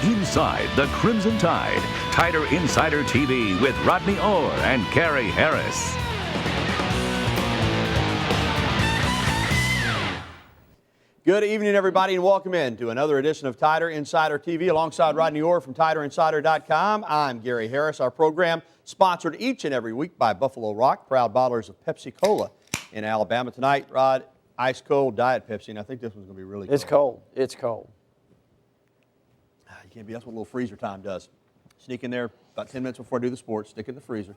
inside the Crimson Tide. Tider Insider TV with Rodney Orr and Carrie Harris. Good evening, everybody, and welcome in to another edition of Tider Insider TV. Alongside Rodney Orr from TiderInsider.com, I'm Gary Harris. Our program sponsored each and every week by Buffalo Rock, proud bottlers of Pepsi Cola in Alabama. Tonight, Rod, ice cold Diet Pepsi, and I think this one's going to be really cold. It's cold. It's cold. You can't be, that's what a little freezer time does. Sneak in there about 10 minutes before I do the sports, stick it in the freezer,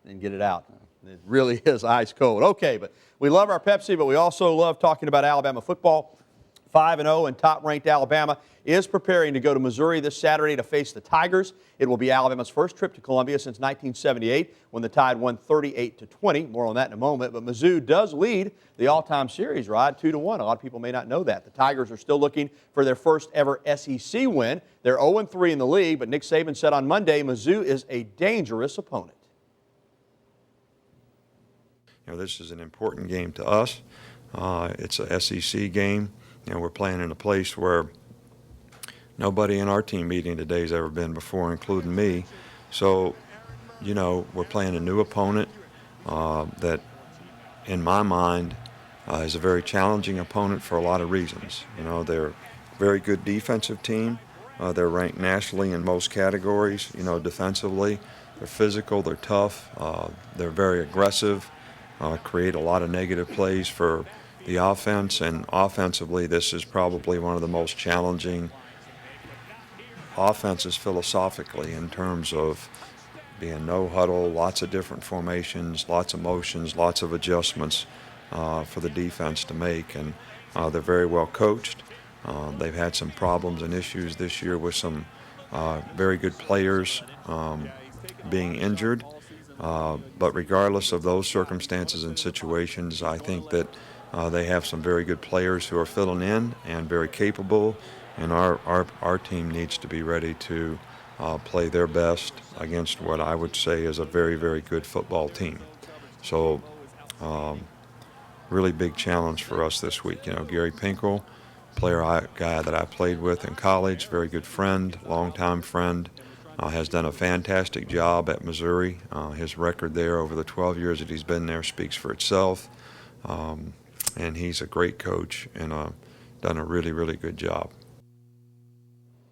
and get it out. It really is ice cold. Okay, but we love our Pepsi, but we also love talking about Alabama football. 5-0 and top-ranked Alabama is preparing to go to Missouri this Saturday to face the Tigers. It will be Alabama's first trip to Columbia since 1978 when the Tide won 38-20. More on that in a moment. But Mizzou does lead the all-time series, Rod, 2-1. A lot of people may not know that. The Tigers are still looking for their first ever SEC win. They're 0-3 in the league, but Nick Saban said on Monday Mizzou is a dangerous opponent. You know, this is an important game to us. It's a SEC game. You know, we're playing in a place where nobody in our team meeting today has ever been before, including me. So, you know, we're playing a new opponent that, in my mind, is a very challenging opponent for a lot of reasons. You know, they're a very good defensive team. They're ranked nationally in most categories, you know, defensively. They're physical, they're tough, they're very aggressive, create a lot of negative plays for the offense, and offensively this is probably one of the most challenging offenses philosophically in terms of being no huddle, lots of different formations, lots of motions, lots of adjustments for the defense to make, and they're very well coached. They've had some problems and issues this year with some very good players being injured, but regardless of those circumstances and situations, I think that they have some very good players who are filling in and very capable, and our team needs to be ready to play their best against what I would say is a very, very good football team. So really big challenge for us this week. You know, Gary Pinkel, guy that I played with in college, very good friend, longtime friend, has done a fantastic job at Missouri. His record there over the 12 years that he's been there speaks for itself. And he's a great coach and done a really, really good job.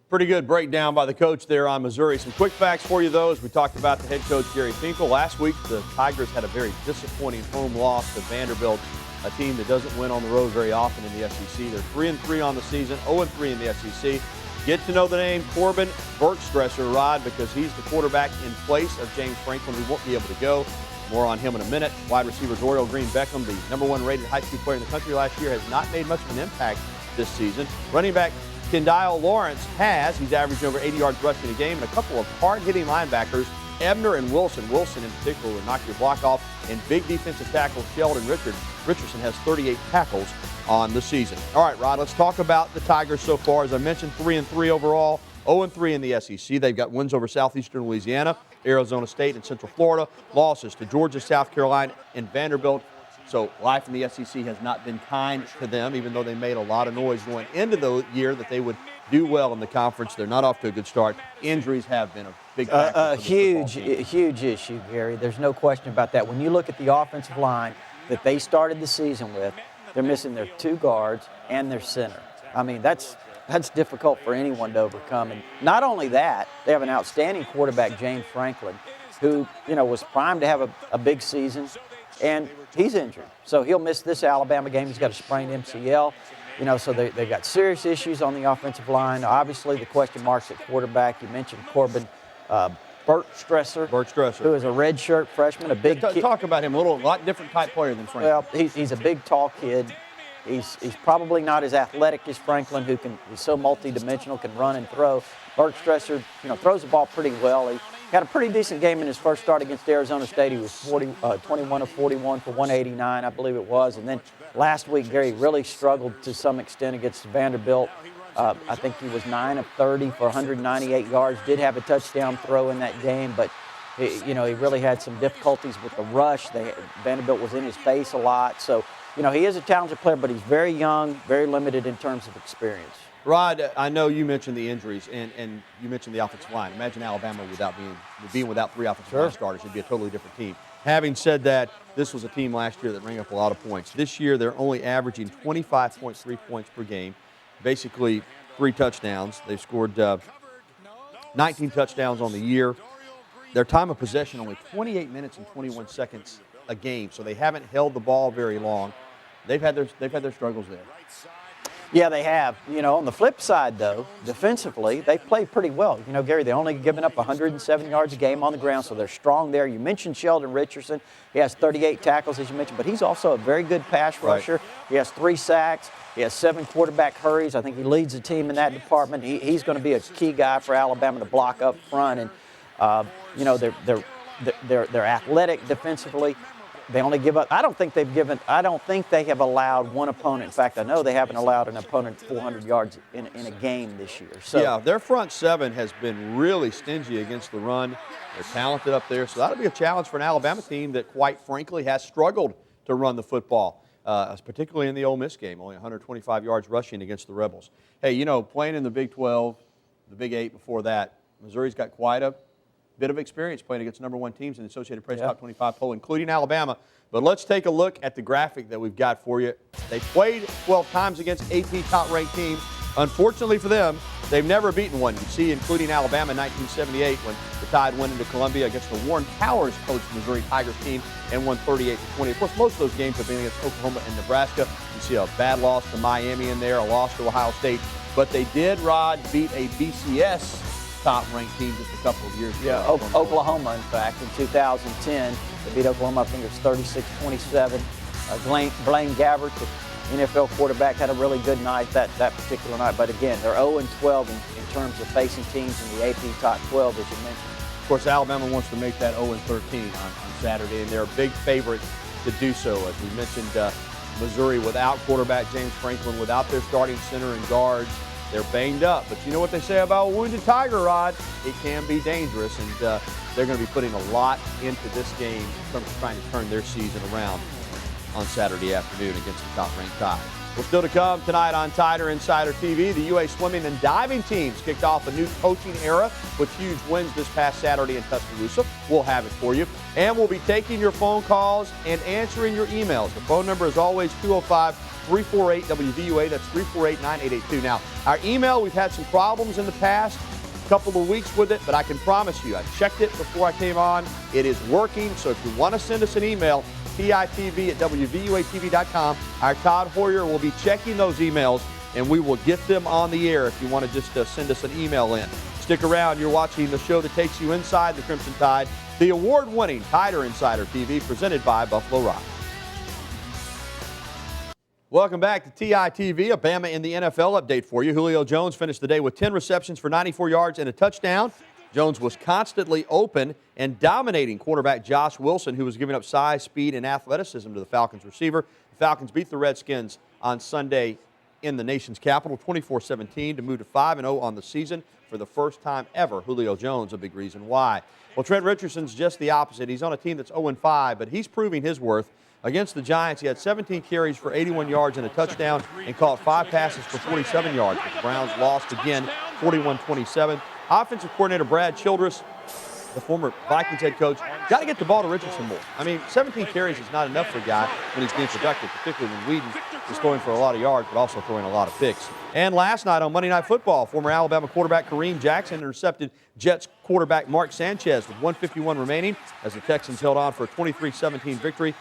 Pretty good breakdown by the coach there on Missouri. Some quick facts for you, though, as we talked about the head coach, Gary Pinkel. Last week, the Tigers had a very disappointing home loss to Vanderbilt, a team that doesn't win on the road very often in the SEC. They're 3-3 on the season, 0-3 in the SEC. Get to know the name Corbin Bergstresser, Rod, because he's the quarterback in place of James Franklin, who won't be able to go. More on him in a minute. Wide receiver Dorial Green Beckham, the #1 rated high school player in the country last year, has not made much of an impact this season. Running back Kendall Lawrence has. He's averaging over 80 yards rushing a game, and a couple of hard-hitting linebackers, Ebner and Wilson. Wilson in particular will knock your block off. And big defensive tackle Sheldon Richardson has 38 tackles on the season. All right, Rod, let's talk about the Tigers so far. As I mentioned, 3-3 overall, 0-3 in the SEC. They've got wins over Southeastern Louisiana, Arizona State, and Central Florida. Losses to Georgia, South Carolina, and Vanderbilt. So life in the SEC has not been kind to them, even though they made a lot of noise going into the year that they would do well in the conference. They're not off to a good start. Injuries have been a big factor. A huge issue, Gary. There's no question about that. When you look at the offensive line that they started the season with, they're missing their 2 guards and their center. I mean, that's difficult for anyone to overcome. And not only that, they have an outstanding quarterback, James Franklin, who, you know, was primed to have a big season, and he's injured. So he'll miss this Alabama game. He's got a sprained MCL. You know, so they got serious issues on the offensive line. Obviously, the question marks at quarterback. You mentioned Corbin Bergstresser, who is a redshirt freshman, a big kid. Talk about him a lot different type player than Franklin. Well, he's a big, tall kid. He's probably not as athletic as Franklin, who is so multidimensional, can run and throw. Bergstresser, you know, throws the ball pretty well. He had a pretty decent game in his first start against Arizona State. He was 21 of 41 for 189, I believe it was. And then last week, Gary really struggled to some extent against Vanderbilt. I think he was 9 of 30 for 198 yards. Did have a touchdown throw in that game, but he really had some difficulties with the rush. Vanderbilt was in his face a lot. So, you know, he is a talented player, but he's very young, very limited in terms of experience. Rod, I know you mentioned the injuries, and you mentioned the offensive line. Imagine Alabama being without 3 offensive line starters. It'd be a totally different team. Having said that, this was a team last year that rang up a lot of points. This year, they're only averaging 25.3 points per game, basically 3 touchdowns. They've scored 19 touchdowns on the year. Their time of possession only 28 minutes and 21 seconds a game, so they haven't held the ball very long. They've had their struggles there. Yeah, they have. You know, on the flip side, though, defensively, they played pretty well. You know, Gary, they only given up 107 yards a game on the ground, so they're strong there. You mentioned Sheldon Richardson. He has 38 tackles, as you mentioned, but he's also a very good pass rusher. Right. He has 3 sacks. He has 7 quarterback hurries. I think he leads the team in that department. He's going to be a key guy for Alabama to block up front. And, you know, they're athletic defensively. They only give up. I don't think they have allowed one opponent. In fact, I know they haven't allowed an opponent 400 yards in a game this year. So yeah, their front 7 has been really stingy against the run. They're talented up there, so that'll be a challenge for an Alabama team that, quite frankly, has struggled to run the football, particularly in the Ole Miss game. Only 125 yards rushing against the Rebels. Hey, you know, playing in the Big 12, the Big 8 before that, Missouri's got quite a bit of experience playing against number 1 teams in the Associated Press Top 25 poll, including Alabama. But let's take a look at the graphic that we've got for you. They played 12 times against AP top-ranked teams. Unfortunately for them, they've never beaten one. You see, including Alabama in 1978 when the Tide went into Columbia against the Warren Towers coached Missouri Tigers team and won 38-20. Of course, most of those games have been against Oklahoma and Nebraska. You see a bad loss to Miami in there, a loss to Ohio State. But they did, Rod, beat a BCS top-ranked team just a couple of years ago. Yeah, Oklahoma, in fact, in 2010. They beat Oklahoma, I think it was 36-27. Blaine Gabbert, the NFL quarterback, had a really good night that particular night. But again, they're 0-12 in terms of facing teams in the AP Top 12, as you mentioned. Of course, Alabama wants to make that 0-13 on Saturday, and they're a big favorite to do so. As we mentioned, Missouri without quarterback James Franklin, without their starting center and guards. They're banged up, but you know what they say about a wounded tiger, Rod? It can be dangerous, and they're going to be putting a lot into this game in terms of trying to turn their season around on Saturday afternoon against the top-ranked Tide. Well, still to come tonight on Tider Insider TV, the UA swimming and diving teams kicked off a new coaching era with huge wins this past Saturday in Tuscaloosa. We'll have it for you. And we'll be taking your phone calls and answering your emails. The phone number is always 205-348-WVUA. That's 348-9882. Now, our email, we've had some problems in the past couple of weeks with it, but I can promise you, I checked it before I came on. It is working, so if you want to send us an email, TITV@WVUATV.com. Our Todd Hoyer will be checking those emails, and we will get them on the air if you want to just send us an email in. Stick around. You're watching the show that takes you inside the Crimson Tide, the award-winning Tider Insider TV, presented by Buffalo Rock. Welcome back to TITV, a Bama in the NFL update for you. Julio Jones finished the day with 10 receptions for 94 yards and a touchdown. Jones was constantly open and dominating quarterback Josh Wilson, who was giving up size, speed, and athleticism to the Falcons receiver. The Falcons beat the Redskins on Sunday in the nation's capital, 24-17, to move to 5-0 on the season for the first time ever. Julio Jones, a big reason why. Well, Trent Richardson's just the opposite. He's on a team that's 0-5, but he's proving his worth. Against the Giants, he had 17 carries for 81 yards and a touchdown and caught 5 passes for 47 yards. But the Browns lost again, 41-27. Offensive coordinator Brad Childress, the former Vikings head coach, got to get the ball to Richardson more. I mean, 17 carries is not enough for a guy when he's being productive, particularly when Whedon is throwing for a lot of yards, but also throwing a lot of picks. And last night on Monday Night Football, former Alabama quarterback Kareem Jackson intercepted Jets quarterback Mark Sanchez with 1:51 remaining as the Texans held on for a 23-17 victory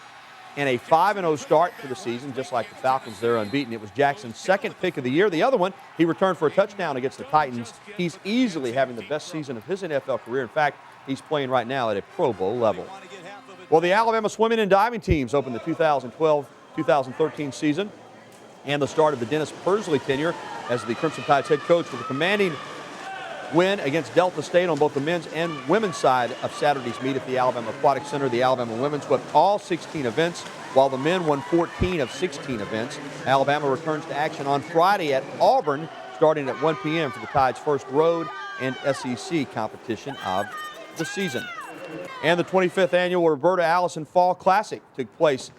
and a 5-0 start to the season. Just like the Falcons, they're unbeaten. It was Jackson's second pick of the year. The other one, he returned for a touchdown against the Titans. He's easily having the best season of his NFL career. In fact, he's playing right now at a Pro Bowl level. Well, the Alabama swimming and diving teams opened the 2012-2013 season and the start of the Dennis Pursley tenure as the Crimson Tide's head coach with a commanding win against Delta State on both the men's and women's side of Saturday's meet at the Alabama Aquatic Center. The Alabama women swept all 16 events, while the men won 14 of 16 events. Alabama returns to action on Friday at Auburn, starting at 1 p.m. for the Tide's first road and SEC competition of the season. And the 25th annual Roberta Allison Fall Classic took place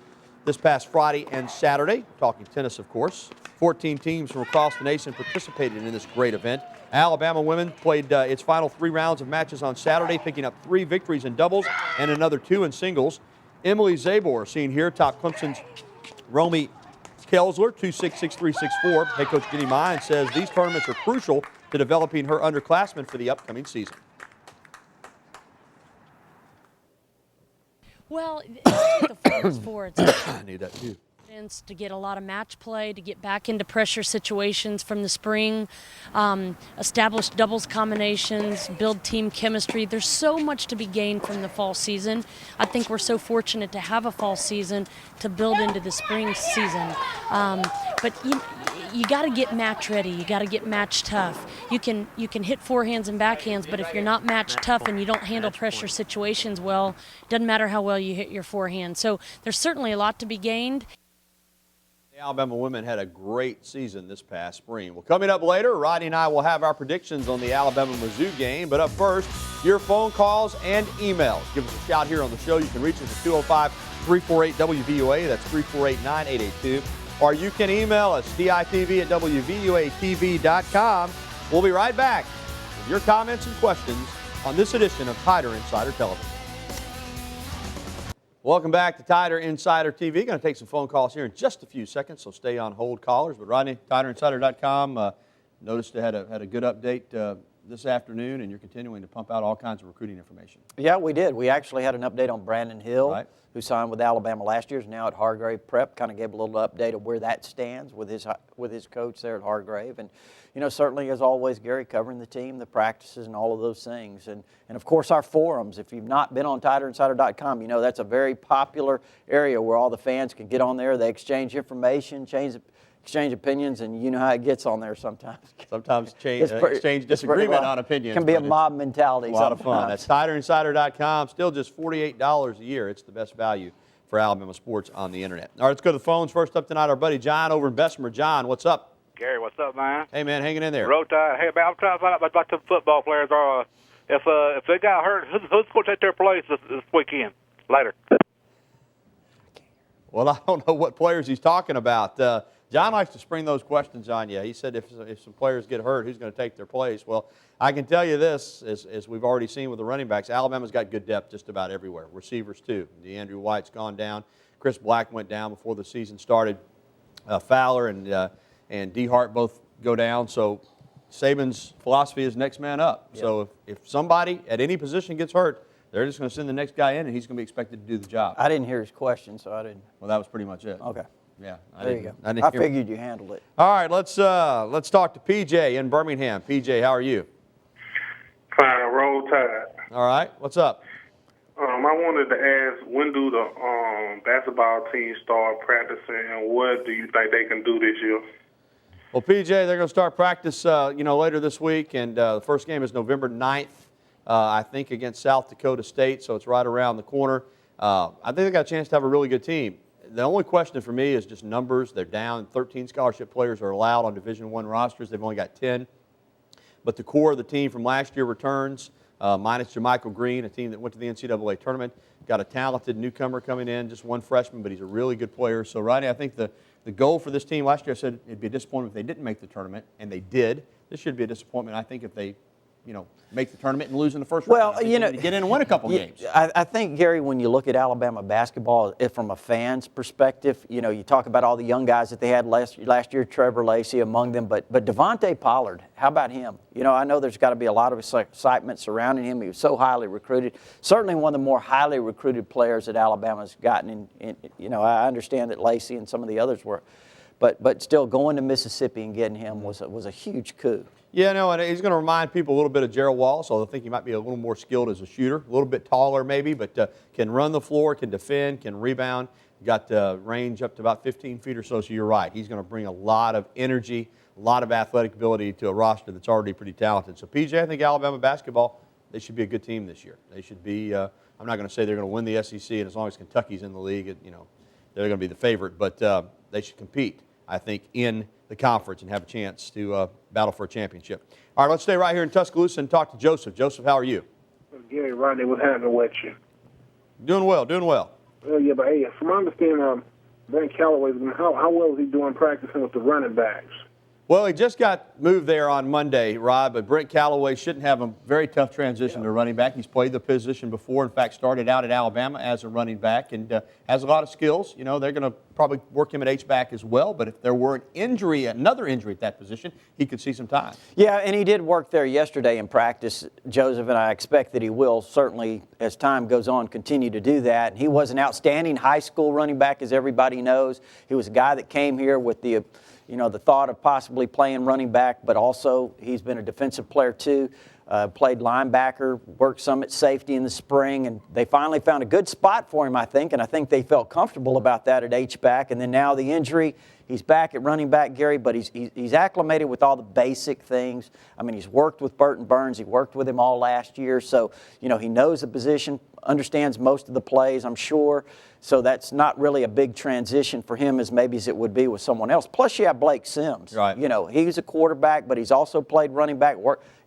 this past Friday and Saturday. Talking tennis, of course. 14 teams from across the nation participated in this great event. Alabama women played its final 3 rounds of matches on Saturday, picking up 3 victories in doubles and another 2 in singles. Emily Zabor, seen here, topped Clemson's Romy Kelsler, 2-6, 6-3, 6-4. Head coach Jenny Mine says these tournaments are crucial to developing her underclassmen for the upcoming season. Well, that's what the fall is for. It's I knew that too. to get a lot of match play, to get back into pressure situations from the spring, establish doubles combinations, build team chemistry. There's so much to be gained from the fall season. I think we're so fortunate to have a fall season to build into the spring season. But you got to get match ready. You got to get match tough. You can hit forehands and backhands, but if you're not match tough and you don't handle pressure situations well, it doesn't matter how well you hit your forehand. So there's certainly a lot to be gained. The Alabama women had a great season this past spring. Well, coming up later, Rodney and I will have our predictions on the Alabama-Mizzou game. But up first, your phone calls and emails. Give us a shout here on the show. You can reach us at 205-348-WVUA. That's 348-9882. Or you can email us, titv@wvuatv.com. We'll be right back with your comments and questions on this edition of Tider Insider Television. Welcome back to Tider Insider TV. Going to take some phone calls here in just a few seconds, so stay on hold, callers. But Rodney, TiderInsider.com, noticed they had a good update this afternoon, and you're continuing to pump out all kinds of recruiting information. Yeah, we did. We actually had an update on Brandon Hill, Right. who signed with Alabama last year, is now at Hargrave Prep. Kind of gave a little update of where that stands with his coach there at Hargrave. And, you know, certainly, as always, Gary, covering the team, the practices, and all of those things. And of course, our forums. If you've not been on TiderInsider.com, you know that's a very popular area where all the fans can get on there. They exchange information, exchange opinions, and you know how it gets on there sometimes. Sometimes exchange disagreement on opinions. It can be a mob mentality. A lot of fun. That's TiderInsider.com. Still just $48 a year. It's the best value for Alabama sports on the internet. All right, let's go to the phones. First up tonight, our buddy John over in Bessemer. John, what's up? Gary, what's up, man? Hey, man, hanging in there. Roll Tide. Hey, man, I'm trying to find out about the football players. If they got hurt, who's going to take their place this weekend? Later. Well, I don't know what players he's talking about. John likes to spring those questions on you. He said if some players get hurt, who's going to take their place? Well, I can tell you this, as we've already seen with the running backs, Alabama's got good depth just about everywhere. Receivers, too. DeAndre White's gone down. Chris Black went down before the season started. Fowler and D. Hart both go down. So Saban's philosophy is next man up. Yep. So if somebody at any position gets hurt, they're just going to send the next guy in, and he's going to be expected to do the job. I didn't hear his question, so I didn't. Well, that was pretty much it. Okay. Yeah. There you go. I figured you handled it. All right, let's talk to PJ in Birmingham. PJ, how are you? Fine, Roll Tide. All right, what's up? I wanted to ask, when do the basketball team start practicing, and what do you think they can do this year? Well, PJ, they're going to start practice, later this week, and the first game is November 9th, I think, against South Dakota State, so it's right around the corner. I think they got a chance to have a really good team. The only question for me is just numbers. They're down. 13 scholarship players are allowed on Division I rosters. They've only got 10. But the core of the team from last year returns, minus Jermichael Green, a team that went to the NCAA tournament. Got a talented newcomer coming in, just one freshman, but he's a really good player. So, Rodney, I think the goal for this team last year, I said it'd be a disappointment if they didn't make the tournament, and they did. This should be a disappointment, I think, if they make the tournament and lose in the first round. Well, get in and win a couple games. I think, Gary, when you look at Alabama basketball, from a fan's perspective, you talk about all the young guys that they had last year, Trevor Lacey among them, but Devontae Pollard, how about him? I know there's got to be a lot of excitement surrounding him. He was so highly recruited. Certainly one of the more highly recruited players that Alabama's gotten. I understand that Lacey and some of the others were, but still going to Mississippi and getting him was a huge coup. Yeah, no, and he's going to remind people a little bit of Gerald Wallace, although I think he might be a little more skilled as a shooter, a little bit taller maybe, but can run the floor, can defend, can rebound, got range up to about 15 feet or so you're right. He's going to bring a lot of energy, a lot of athletic ability to a roster that's already pretty talented. So, PJ, I think Alabama basketball, they should be a good team this year. They should be, I'm not going to say they're going to win the SEC, and as long as Kentucky's in the league, they're going to be the favorite, but they should compete, I think, in the conference and have a chance to battle for a championship. All right, let's stay right here in Tuscaloosa and talk to Joseph. Joseph, how are you? Gary, Rodney, what's happening with you? Doing well, doing well. Yeah, but hey, from my understanding, Brent Callaway, how well is he doing practicing with the running backs? Well, he just got moved there on Monday, Rod, but Brent Callaway shouldn't have a very tough transition to running back. He's played the position before. In fact, started out at Alabama as a running back and has a lot of skills. You know, they're going to probably work him at H-back as well, but if there were an injury, another injury at that position, he could see some time. Yeah, and he did work there yesterday in practice, Joseph, and I expect that he will certainly, as time goes on, continue to do that. He was an outstanding high school running back, as everybody knows. He was a guy that came here with the thought of possibly playing running back, but also he's been a defensive player too. Played linebacker, worked some at safety in the spring, and they finally found a good spot for him, I think, and I think they felt comfortable about that at H-back. And then now the injury, he's back at running back, Gary, but he's acclimated with all the basic things. I mean, he's worked with Burton Burns. He worked with him all last year, so, he knows the position, understands most of the plays, I'm sure. So that's not really a big transition for him as maybe as it would be with someone else. Plus, you have Blake Sims. Right. He's a quarterback, but he's also played running back.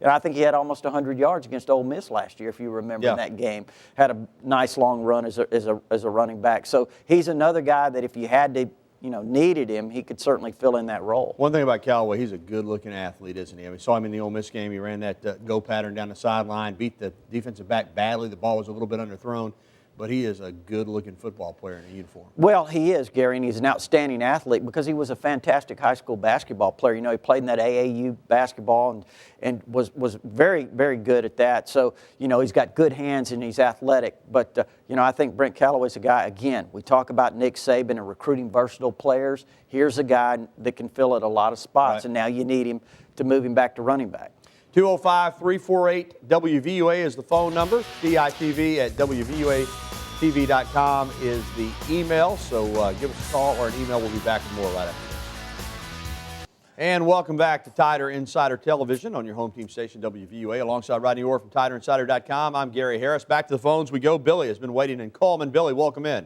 I think he had almost 100 yards against Ole Miss last year, if you remember in that game. Had a nice long run as a running back. So he's another guy that if you had to, needed him, he could certainly fill in that role. One thing about Callaway, he's a good-looking athlete, isn't he? I mean, saw him in the Ole Miss game. He ran that go pattern down the sideline, beat the defensive back badly. The ball was a little bit underthrown. But he is a good-looking football player in a uniform. Well, he is, Gary, and he's an outstanding athlete because he was a fantastic high school basketball player. He played in that AAU basketball and was very, very good at that. So, he's got good hands and he's athletic. But, I think Brent Callaway's a guy, again, we talk about Nick Saban and recruiting versatile players. Here's a guy that can fill at a lot of spots, right. And now you need him to move him back to running back. 205-348-WVUA is the phone number. Titv at WVUATV.com is the email. So give us a call or an email. We'll be back with more right after this. And welcome back to Tider Insider Television on your home team station, WVUA. Alongside Rodney Orr from TiderInsider.com, I'm Gary Harris. Back to the phones we go. Billy has been waiting in Coleman. Billy, welcome in.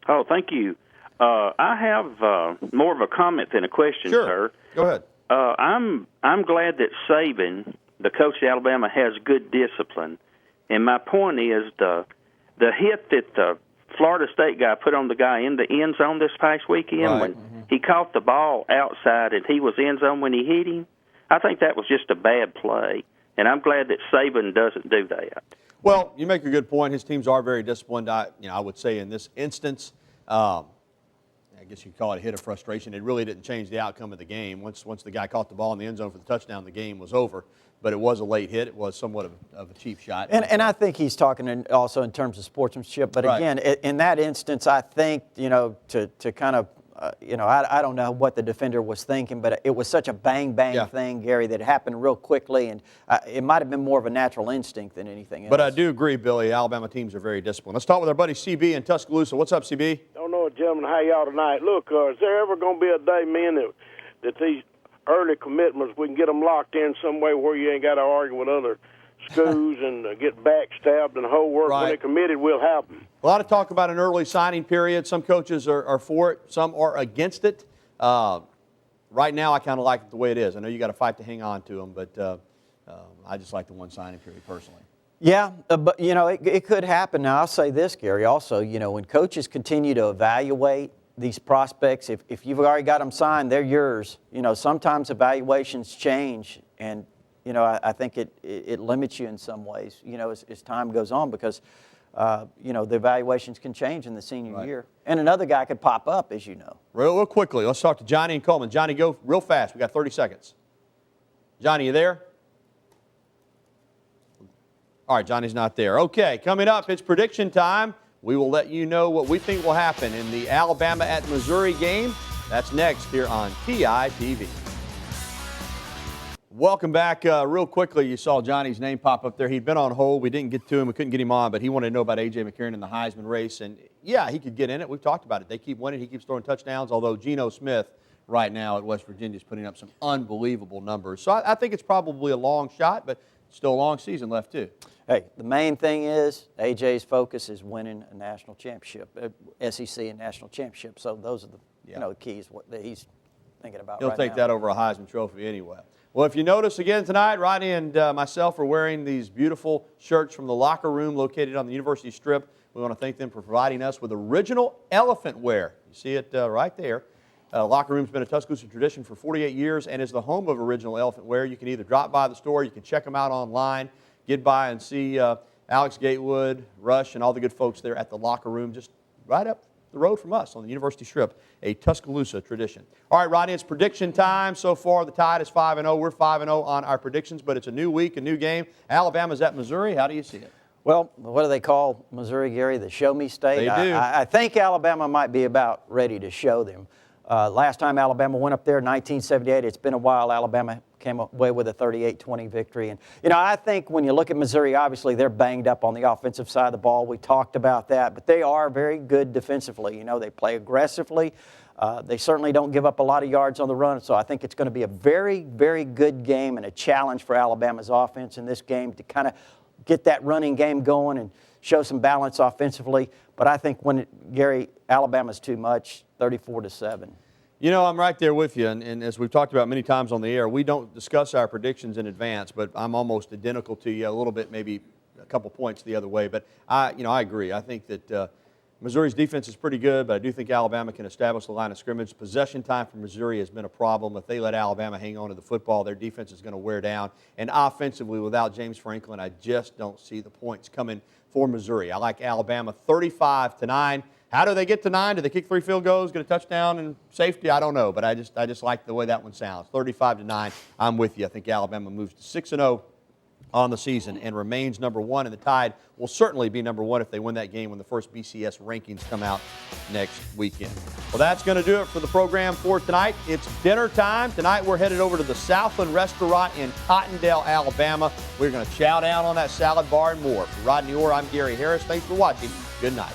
Oh, thank you. I have more of a comment than a question, sir. Go ahead. I'm glad that Saban, the coach of Alabama, has good discipline. And my point is the hit that the Florida State guy put on the guy in the end zone this past weekend when he caught the ball outside and he was end zone when he hit him, I think that was just a bad play. And I'm glad that Saban doesn't do that. Well, you make a good point. His teams are very disciplined. I would say in this instance, I guess you could call it a hit of frustration. It really didn't change the outcome of the game. Once the guy caught the ball in the end zone for the touchdown, the game was over. But it was a late hit. It was somewhat of a cheap shot. And I think he's talking also in terms of sportsmanship. But again, in that instance, I think, to kind of, I don't know what the defender was thinking, but it was such a bang thing, Gary, that it happened real quickly. And it might have been more of a natural instinct than anything else. But I do agree, Billy, Alabama teams are very disciplined. Let's talk with our buddy CB in Tuscaloosa. What's up, CB? Don't know, gentlemen, how y'all tonight. Look, is there ever going to be a day, man, that these early commitments, we can get them locked in some way where you ain't got to argue with other schools and get backstabbed and the whole work when they're committed will happen? A lot of talk about an early signing period. Some coaches are for it. Some are against it. Right now, I kind of like it the way it is. I know you got to fight to hang on to them, but I just like the one signing period personally. Yeah, but, it could happen. Now, I'll say this, Gary, also, when coaches continue to evaluate these prospects, if you've already got them signed, they're yours. Sometimes evaluations change, and, I think it limits you in some ways, as time goes on because, the evaluations can change in the senior year. And another guy could pop up, as you know. Real quickly, let's talk to Johnny and Coleman. Johnny, go real fast. We got 30 seconds. Johnny, you there? All right, Johnny's not there. Okay, coming up, it's prediction time. We will let you know what we think will happen in the Alabama at Missouri game. That's next here on Titv. Welcome back. Real quickly, you saw Johnny's name pop up there. He'd been on hold. We didn't get to him. We couldn't get him on, but he wanted to know about A.J. McCarron in the Heisman race. And, yeah, he could get in it. We've talked about it. They keep winning. He keeps throwing touchdowns, although Geno Smith right now at West Virginia is putting up some unbelievable numbers. So I think it's probably a long shot, but still a long season left, too. Hey, the main thing is A.J.'s focus is winning a national championship, SEC and national championship. So those are the the keys what that he's thinking about. He'll take that over a Heisman Trophy anyway. Well, if you notice again tonight, Rodney and myself are wearing these beautiful shirts from the Locker Room located on the University Strip. We want to thank them for providing us with original elephant wear. You see it right there. Locker Room's been a Tuscaloosa tradition for 48 years and is the home of original elephant wear. You can either drop by the store, you can check them out online, get by and see Alex Gatewood, Rush, and all the good folks there at the Locker Room, just right up the road from us on the University Strip, a Tuscaloosa tradition. All right, Rodney, it's prediction time. So far, the Tide is 5-0. We're 5-0 on our predictions, but it's a new week, a new game. Alabama's at Missouri. How do you see it? Well, what do they call Missouri, Gary? The show me state? They do. I think Alabama might be about ready to show them. Last time Alabama went up there, 1978, it's been a while. Alabama came away with a 38-20 victory. And, I think when you look at Missouri, obviously they're banged up on the offensive side of the ball. We talked about that. But they are very good defensively. They play aggressively. They certainly don't give up a lot of yards on the run. So I think it's going to be a very, very good game and a challenge for Alabama's offense in this game to kind of get that running game going and show some balance offensively. But I think Gary, Alabama's too much, 34-7. I'm right there with you, and as we've talked about many times on the air, we don't discuss our predictions in advance, but I'm almost identical to you, a little bit, maybe a couple points the other way. But I agree. I think that Missouri's defense is pretty good, but I do think Alabama can establish the line of scrimmage. Possession time for Missouri has been a problem. If they let Alabama hang on to the football, their defense is going to wear down. And offensively, without James Franklin, I just don't see the points coming for Missouri. I like Alabama 35-9. How do they get to 9? Do they kick 3 field goals, get a touchdown and safety? I don't know, but I just like the way that one sounds. 35-9. I'm with you. I think Alabama moves to 6-0 on the season and remains number 1, and the Tide will certainly be number 1 if they win that game when the first BCS rankings come out next weekend. Well, that's going to do it for the program for tonight. It's dinner time. Tonight we're headed over to the Southland Restaurant in Cottondale, Alabama. We're going to chow down on that salad bar and more. For Rodney Orr, I'm Gary Harris. Thanks for watching. Good night.